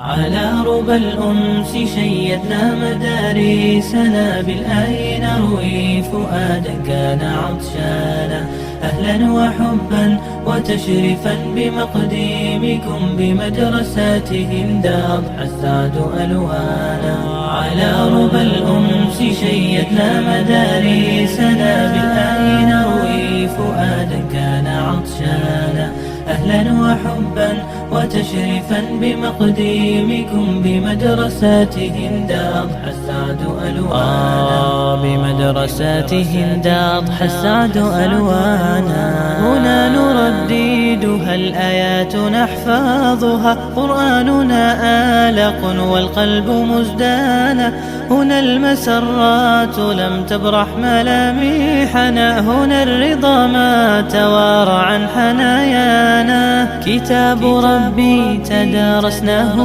على ربى الأنس شيدنا مدارسنا بالآي نروي فؤادا كان عطشانا أهلا وحبا وتشريفا بمقديمكم بمدرسات هند أضحى السعد ألوانا. على ربى الأنس شيدنا مدارسنا بالآي نروي فؤادا كان عطشانا أهلا وحبا وتشريفا بمقديمكم بمدرسات هند أضحى السعد ألوانا. بمدرسات هند أضحى السعد ألوانا. هنا نرددها الآيات نحفظها قرآننا آلق والقلب مزدانا. هنا المسرات لم تبرح ملامحنا هنا الرضا ما توارى عن حنايانا. كتاب ربي تدارسناه